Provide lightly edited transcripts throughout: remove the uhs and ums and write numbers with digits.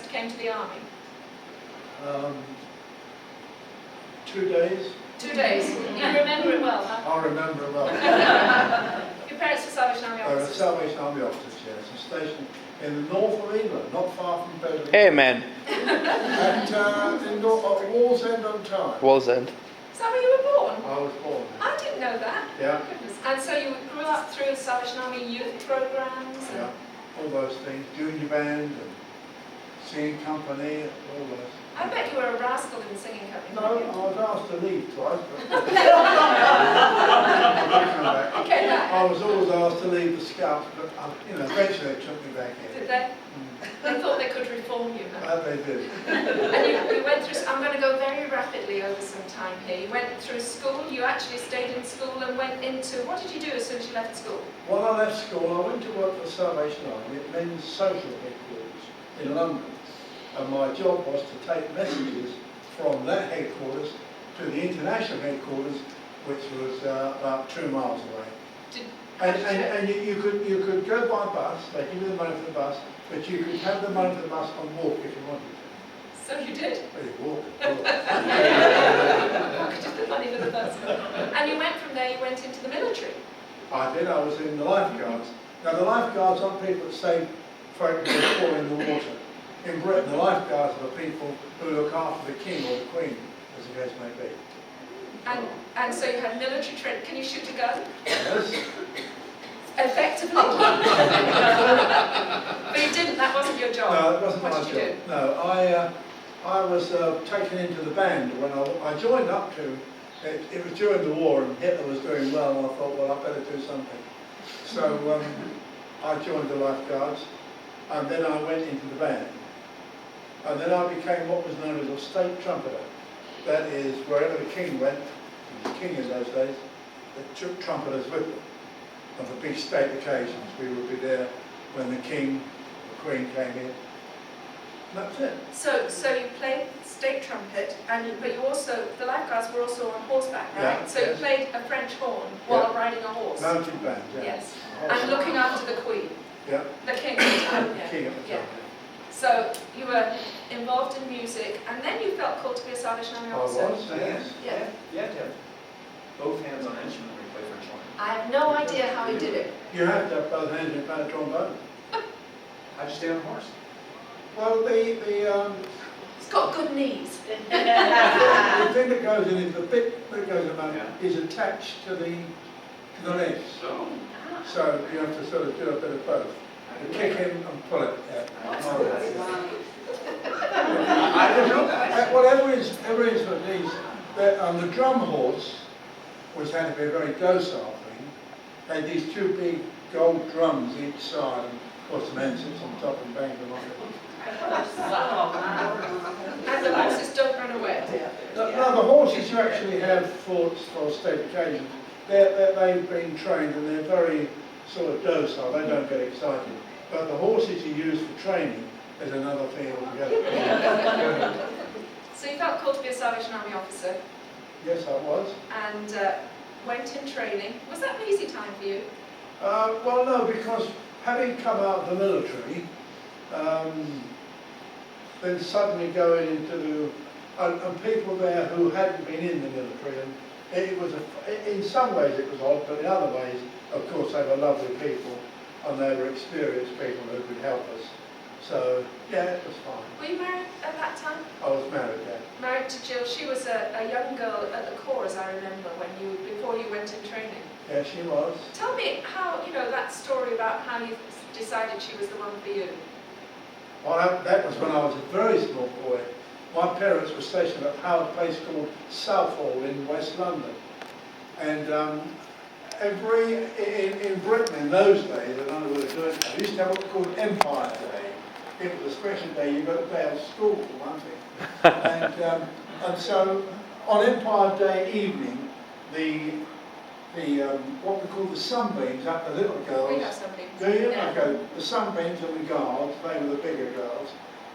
first came to the army? 2 days. 2 days. You remember it well, huh? I remember it well. Your parents were Salvation Army They were officers? Salvation Army officers, yes, and stationed in the north of England, not far from Beverley. Amen. At Wallsend-on-Tyne. Wallsend. Is that where you were born? I was born there. I didn't know that. Yeah, Goodness. And so you grew up through the Salvation Army youth programs? And yeah, all those things, junior band and singing company, and all those. I bet you were a rascal in the singing company. No, I was asked to leave twice, but Okay, back. I was always asked to leave the Scouts, but eventually they took me back in. Did they? They thought they could reform you, huh? That they did. And you went through, I'm going to go very rapidly over some time here. You went through school, you actually stayed in school and went into, what did you do as soon as you left school? When I left school, I went to work for the Salvation Army at Men's Social Headquarters in London. And my job was to take messages from that headquarters to the international headquarters, which was about 2 miles away. And you could go by bus, they give you the money for the bus, but you could have the money for the bus and walk if you wanted to. So you did? Well, you walk. Pocketed the money for the bus. And you went from there, you went into the military. I did, I was in the lifeguards. Now the lifeguards aren't people that save folk who fall in the water. In Britain, the lifeguards are the people who look after the king or the queen, as the case may be. And so you had military training. Can you shoot a gun? Yes. Effectively? But you didn't, that wasn't your job. No, it wasn't my What job. did you do? No, I was taken into the band when I joined up to, it was during the war and Hitler was doing well and I thought, well, I better do something. So I joined the lifeguards and then I went into the band. And then I became what was known as a state trumpeter. That is, wherever the king went, he was king in those days, they took trumpeters with them. And for big state occasions, we would be there when the king, the queen came in. And that's it. So you played state trumpet, but you also, the lifeguards were also on horseback, right? Yeah, So yes. you played a French horn while riding a horse. Mounted band, yeah. Yes. And looking after the queen, Yeah, the king at the time. the Yeah. king at the Yeah. time. So you were involved in music, and then you felt called to be a Salvation Army I officer. was, yes. Yeah. You have to have both hands on an instrument when you play French horn. I have no idea how he did it. You have to have both hands in a trombone. How'd you stay on the horse? Well, the He's got good knees. thing that goes in is the bit that goes in Yeah. is attached to the legs. So, So you have to sort of do a bit of both. You kick him and pull it. Yeah. I didn't know that. Whatever is for these, the drum horse, which had to be a very docile thing, had these 2 big gold drums each side, and of course the man sits on top and bangs them on it. And the horses don't run away. No, the horses you actually have for state occasions, they've been trained and they're very sort of docile, they don't get excited. But the horses you use for training is another thing altogether. So you felt called to be a Salvation Army officer, Yes, I was. and went in training. Was that an easy time for you? Well, no, because having come out of the military, then suddenly going into and people there who hadn't been in the military, and it was in some ways it was odd, but in other ways, of course, they were lovely people and they were experienced people who could help us. So yeah, it was fine. Were you married at that time? I was married then. Married to Jill. She was a young girl at the Corps, as I remember, before you went in training. Yeah, she was. Tell me how, that story about how you decided she was the one for you. Well, that was when I was a very small boy. My parents were stationed at a place called Southall in West London. And in Britain in those days, I don't know whether they do it now, they used to have what they called Empire Day. It was a special day, you got a day of school for one thing. And so on Empire Day evening, what we call the sunbeams up the little girls. We have somebody. Do you? Yeah. Okay. The sunbeams and the guards, they were the bigger girls,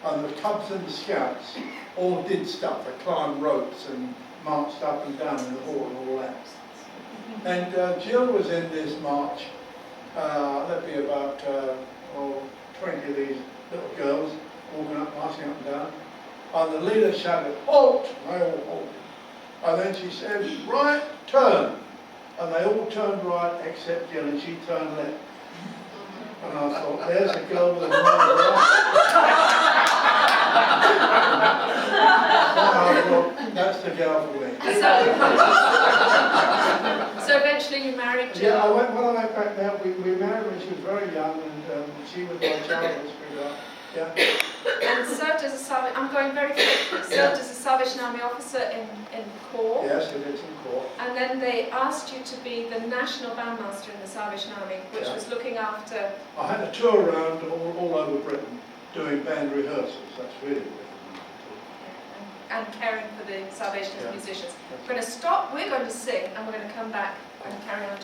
and the cubs and the scouts all did stuff. They climbed ropes and marched up and down in the hall and all that. And Jill was in this march. There'd be about 20 of these little girls walking up, marching And the leader shouted, halt! And they all halted. And then she said, right, turn. And they all turned right except Jill, and she turned left. And I thought, there's a girl with a mind I thought, that's the girl for me. So eventually you married Jill? Yeah, when I went back there, we married when she was very young, and she was my childhood sweetheart. Yeah. And served as a Salvation, I'm going very quickly, served as a Salvation Army officer in Corps. Yes, we did some court. And then they asked you to be the national bandmaster in the Salvation Army, which Yeah. was looking after... I had a tour around all over Britain doing band rehearsals. That's really good. and caring for the Salvation Yeah. musicians. We're going to stop, we're going to sing, and we're going to come back and carry on.